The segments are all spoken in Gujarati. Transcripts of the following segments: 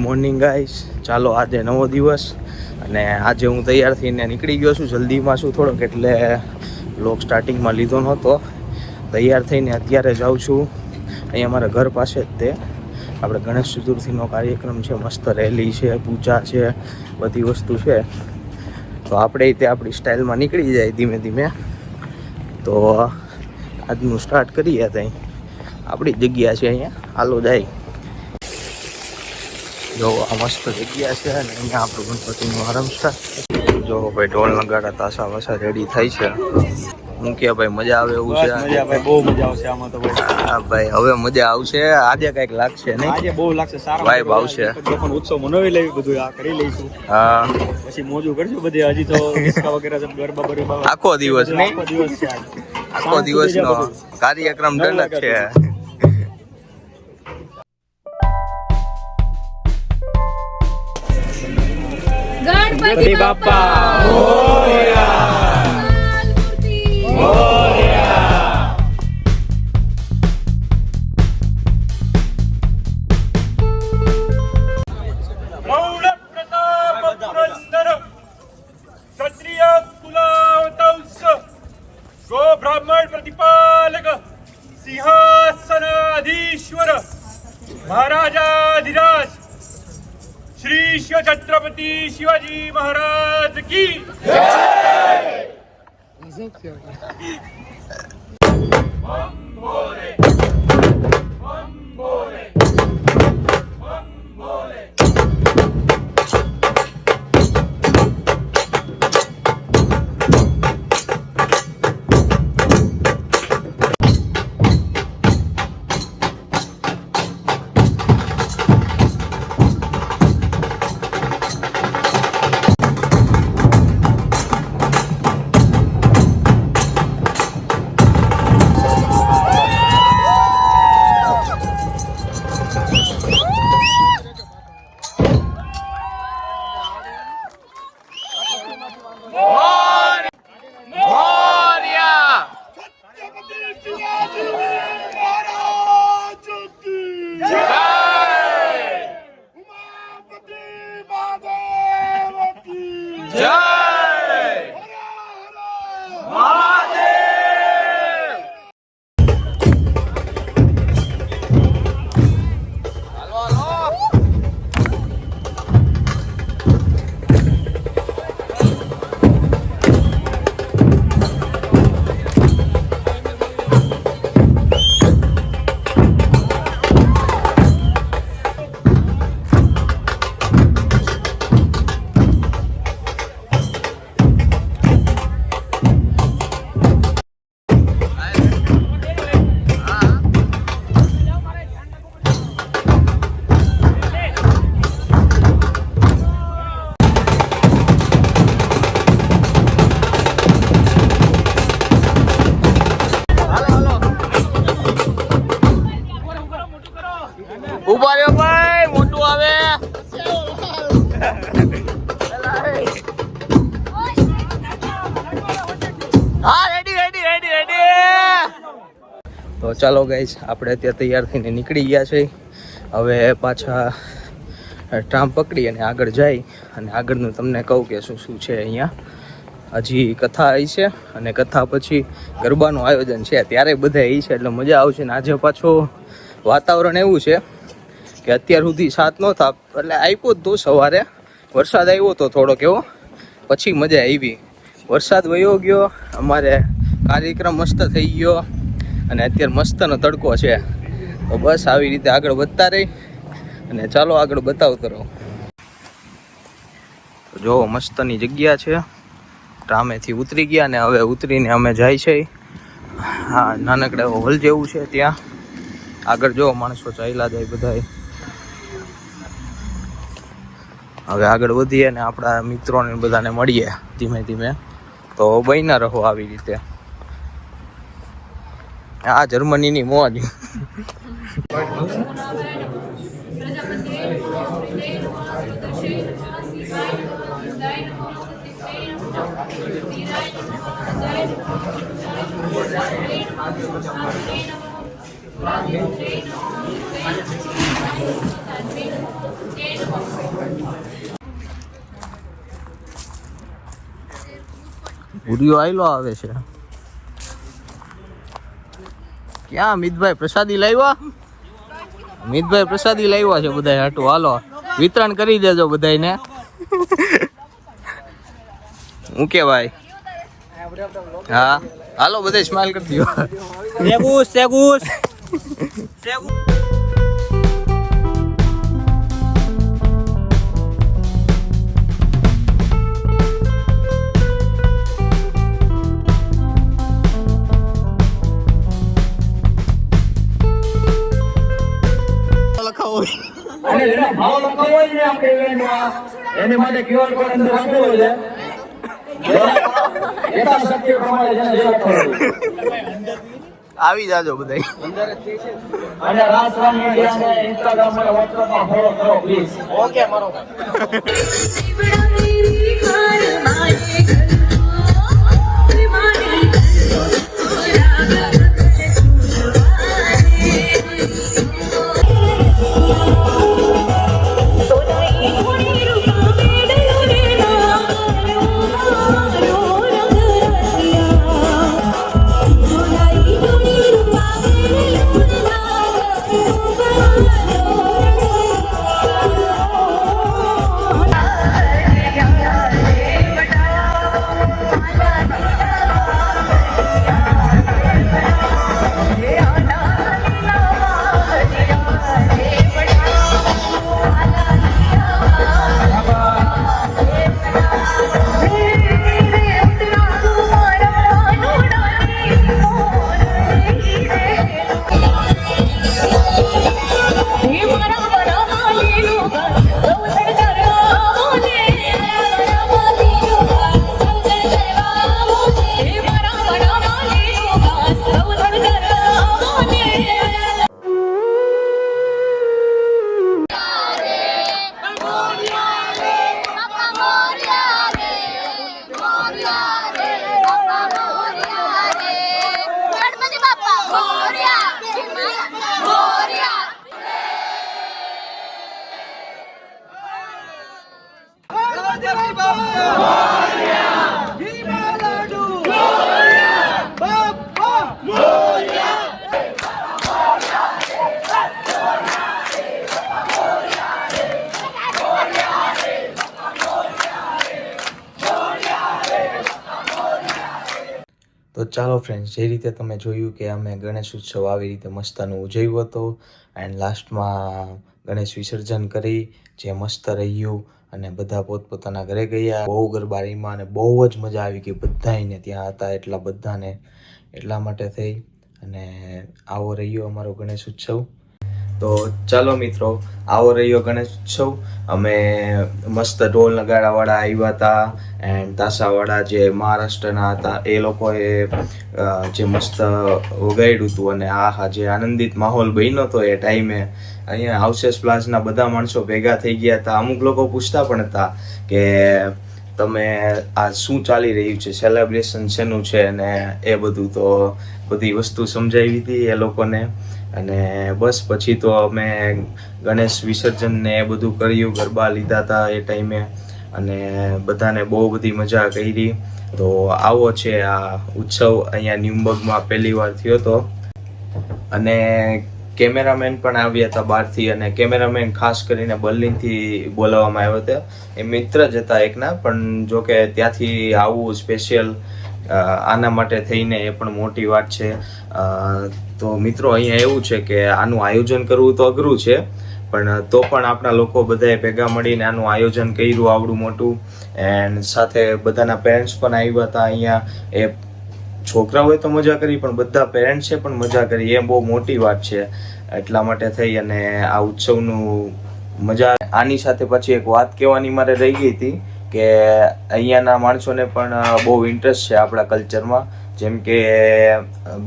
મોર્નિંગ ગાઈસ, ચાલો આજે નવો દિવસ અને આજે હું તૈયાર થઈને નીકળી ગયો છું. જલ્દીમાં છું થોડોક, એટલે વ્લોગ સ્ટાર્ટિંગમાં લીધો નહોતો. તૈયાર થઈને અત્યારે જાઉં છું અહીંયા અમારા ઘર પાસે જ. તે આપણે ગણેશ ચતુર્થીનો કાર્યક્રમ છે, મસ્ત રેલી છે, પૂજા છે, બધી વસ્તુ છે. તો આપણે તે આપણી સ્ટાઇલમાં નીકળી જાય ધીમે ધીમે. તો આજનું સ્ટાર્ટ કરીએ. ત્યાં આપણી જગ્યા છે અહીંયા, હાલો જાય. જો આ મસ્ત જગ્યા છે અને અહીંયા આપણું ગણપતિનું આરંભ. જો ભાઈ ઢોલ નગાડા તાસા વાસા રેડી થાય છે. હું કે ભાઈ મજા આવે એવું છે? મજા ભાઈ, બહુ મજા આવશે આમાં તો ભાઈ. હા ભાઈ, હવે મજા આવશે. આજે કઈક લાગશે નહીં? આજે બહુ લાગશે, સારા ભાઈ આવશે. પણ ઉત્સવ મનાવી લેવી, બધું આ કરી લઈશું. હા, પછી મોજું કરશું બધી. હજી તો ડિસ્કા વગેરે ગરબા બરબા આખો દિવસ નહીં? આખો દિવસ છે આજે. આખો દિવસનો કાર્યક્રમ ડન જ છે. ગણપતિ બાપ્પા મોરયા, મોરયા. મૌલ પ્રતાપ પુરંદર ક્ષત્રિય કુલાવતંસ ગો બ્રાહ્મણ પ્રતિપાલક સિંહાસનાધીશ્વર મહારાજાધિરાજ श्री शिव छत्रपति शिवाजी महाराज की ઉભા રહ્યો ભાઈ, મોટું આવે. હા, રેડી રેડી રેડી રેડી. તો ચાલો ગાઈસ, આપણે અત્યારે તૈયાર થઈને નીકળી ગયા છે. હવે પાછા ટ્રામ પકડી અને આગળ જાય અને આગળનું તમને કહું કે શું શું છે અહીંયા. હજી કથા આવી છે અને કથા પછી ગરબાનું આયોજન છે. ત્યારે બધા એ છે એટલે મજા આવશે. ને આજે પાછો વાતાવરણ એવું છે કે અત્યાર સુધી સાથ નહોતા, એટલે આપ્યો જ તો સવારે વરસાદ આવ્યો તો થોડોક એવો, પછી મજા આવી. વરસાદ વયો ગયો, અમારે કાર્યક્રમ મસ્ત થઈ ગયો અને અત્યારે મસ્તનો તડકો છે. તો બસ આવી રીતે આગળ વધતા રહી અને ચાલો આગળ બતાવતો રહો. જો મસ્તની જગ્યા છે. ટ્રામેથી ઉતરી ગયા ને હવે ઉતરીને અમે જાય છે. હા, નાનકડા એવો હોલ જેવું છે. ત્યાં આગળ જો માણસો ચાલ્યા જાય બધા. હવે આગળ વધીએ ને આપણા મિત્રોને બધાને મળીએ ધીમે ધીમે. તો બન્યા રહો આવી રીતે. આ જર્મનીની મોજ. ઉડિયો આયલો આવે છે. ક્યાં મિતભાઈ પ્રસાદી લાવ્યા? મિતભાઈ પ્રસાદી લાવ્યા છે બધાય હાટું. હાલો વિતરણ કરી દેજો બધાયને. હું કે ભાઈ? હા હાલો બધાય સ્માઈલ કરી દો. સેગુસ અને જેનો ભાવ લખવો હોય ને આપણે ઇવેન્ટમાં એની માટે QR કોડ અંદર આપેલો છે. યથાશક્તિ પ્રમાણે જેને જે લખવો હોય. આવી જાજો બધાય. અને રાષ્ટ્રવાદ મીડિયાને ઇન્સ્ટાગ્રામ અને વોટ્સએપમાં ફોલો કરો પ્લીઝ. ઓકે મારો તો ચાલો ફ્રેન્ડ્સ, જે રીતે તમે જોયું કે અમે ગણેશ ઉત્સવ આવી રીતે મસ્તનું ઉજવ્યો હતો એન્ડ લાસ્ટમાં ગણેશ વિસર્જન કરી જે મસ્ત રહ્યું અને બધા પોતપોતાના ઘરે ગયા. બહુ ગરબા રમ્યા અને બહુ જ મજા આવી ગઈ બધાને ત્યાં હતા એટલા બધાને. એટલા માટે થઈ અને આવો રહ્યો અમારો ગણેશ ઉત્સવ. તો ચાલો મિત્રો, આવો રહ્યો ગણેશ ઉત્સવ. અમે મસ્ત ઢોલ નગાડાવાળા આવ્યા હતા એન્ડ તાસાવાળા જે મહારાષ્ટ્રના હતા એ લોકોએ જે મસ્ત વગાડ્યું હતું અને આ જે આનંદિત માહોલ બન્યો હતો એ ટાઈમે. અહીંયા હાઉસેસ પ્લાઝના બધા માણસો ભેગા થઈ ગયા હતા. અમુક લોકો પૂછતા પણ હતા કે તમે આ શું ચાલી રહ્યું છે, સેલિબ્રેશન શેનું છે અને એ બધું. તો બધી વસ્તુ સમજાવી હતી એ લોકોને અને બસ પછી તો અમે ગણેશ વિસર્જન ને એ બધું કર્યું, ગરબા લીધા હતા એ ટાઈમે અને બધાને બહુ બધી મજા કરી. તો આવો છે આ ઉત્સવ અહીંયા ન્યુમ્બર્ગમાં પહેલી વાર થયો હતો અને કેમેરામેન પણ આવ્યા હતા બહારથી અને કેમેરામેન ખાસ કરીને બર્લિનથી બોલાવવામાં આવ્યો હતો. એ મિત્ર જ હતા એકના, પણ જો કે ત્યાંથી આવવું સ્પેશિયલ આના માટે થઈને એ પણ મોટી વાત છે. તો મિત્રો અહીંયા એવું છે કે આનું આયોજન કરવું તો અઘરું છે, પણ તો પણ આપણા લોકો બધાએ ભેગા મળીને આનું આયોજન કર્યું આવડું મોટું. એન્ડ સાથે બધાના પેરેન્ટ્સ પણ આવ્યા હતા અહીંયા. એ છોકરાઓએ તો મજા કરી પણ બધા પેરેન્ટ્સે પણ મજા કરી, એ બહુ મોટી વાત છે. એટલા માટે થઈ અને આ ઉત્સવનું મજા. આની સાથે પછી એક વાત કહેવાની મારે રહી ગઈ હતી કે અહીંયાના માણસોને પણ બહુ ઇન્ટરેસ્ટ છે આપણા કલ્ચરમાં. જેમ કે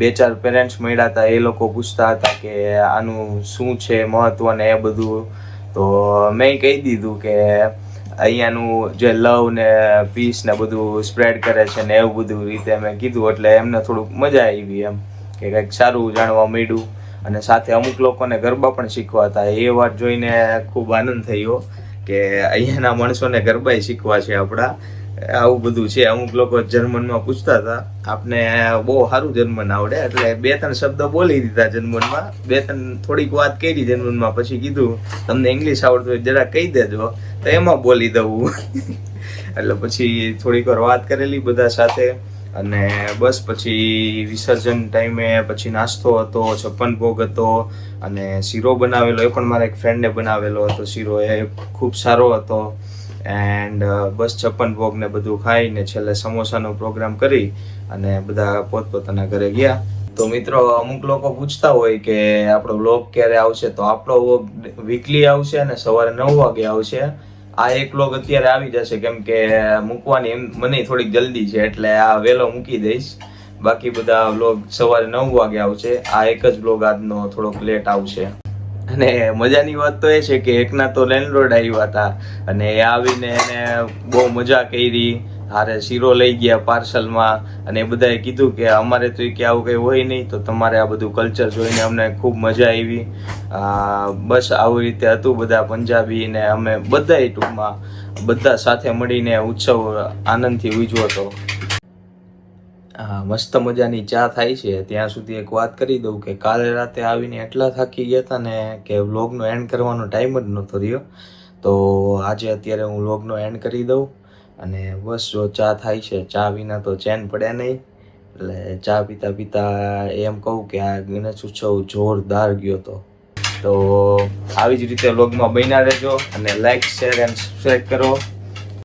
2-4 પેરેન્ટ્સ મળ્યા હતા, એ લોકો પૂછતા હતા કે આનું શું છે મહત્વ ને એ બધું. તો મેં કહી દીધું કે અહીંયાનું જે લવ ને પીસ ને બધું સ્પ્રેડ કરે છે ને એવું બધું રીતે મેં કીધું, એટલે એમને થોડુંક મજા આવી એમ કે કંઈક સારું જાણવા મળ્યું. અને સાથે અમુક લોકોને ગરબા પણ શીખવાતા. એ વાત જોઈને ખૂબ આનંદ થયો કે અહીંયાના માણસોને ગરબાય શીખવા છે આપણા. આવું બધું છે. અમુક લોકો જર્મનમાં પૂછતા હતા, આપને બહુ સારું જર્મન આવડે, એટલે 2-3 શબ્દ બોલી દીધા જર્મનમાં. 2-3 થોડીક વાત કરી જર્મનમાં, પછી કીધું તમને ઇંગ્લિશ આવડતું હોય જરા કહી દેજો, તો એમાં બોલી દઉં. એટલે પછી થોડીક વાર વાત કરેલી બધા સાથે, અને બસ પછી વિસર્જન ટાઈમે પછી નાસ્તો હતો, 56 ભોગ હતો, અને શીરો બનાવેલો. એ પણ મારા એક ફ્રેન્ડે બનાવેલો હતો શીરો, એ ખૂબ સારો હતો. એન્ડ બસ 56 ભોગ ને બધું ખાઈને છેલ્લે સમોસાનો પ્રોગ્રામ કરી અને બધા પોતપોતાના ઘરે ગયા. તો મિત્રો, અમુક લોકો પૂછતા હોય કે આપણો વ્લોગ ક્યારે આવશે, તો આપણો વ્લોગ વીકલી આવશે અને સવારે 9 વાગે આવશે. આ એક વ્લોગ અત્યારે આવી જશે કેમ કે મૂકવાની મને થોડીક જલ્દી છે, એટલે આ વહેલો મૂકી દઈશ. બાકી બધા વ્લોગ સવારે 9 વાગે આવશે. આ એક જ વ્લોગ આજનો થોડોક લેટ આવશે. અને મજાની વાત તો એ છે કે એકના તો લેન્ડલોર્ડ આવ્યા હતા, અને એ આવીને એને બહુ મજા કરી. હારે શીરો લઈ ગયા પાર્સલમાં, અને એ બધાએ કીધું કે અમારે તો કે આવું કંઈ હોય નહીં, તો તમારે આ બધું કલ્ચર જોઈને અમને ખૂબ મજા આવી. બસ આવી રીતે હતું. બધા પંજાબી ને અમે બધાય ટૂંકમાં બધા સાથે મળીને ઉત્સવ આનંદથી ઉજવ્યો હતો. મસ્ત મજાની ચા થાય છે. ત્યાં સુધી એક વાત કરી દઉં કે કાલે રાતે આવીને એટલા થાકી ગયા હતા ને કે વ્લોગનો એન્ડ કરવાનો ટાઈમ જ નહોતો રહ્યો. તો આજે અત્યારે હું વ્લોગનો એન્ડ કરી દઉં. અને બસ જો ચા થાય છે, ચા વિના તો ચેન પડે નહીં. એટલે ચા પીતા પીતા એમ કહું કે આ ગણેશ ઉત્સવ જોરદાર ગયો હતો. તો આવી જ રીતે વ્લોગમાં બન્યા રહેજો, અને લાઈક, શેર એન્ડ સબસ્ક્રાઈબ કરો.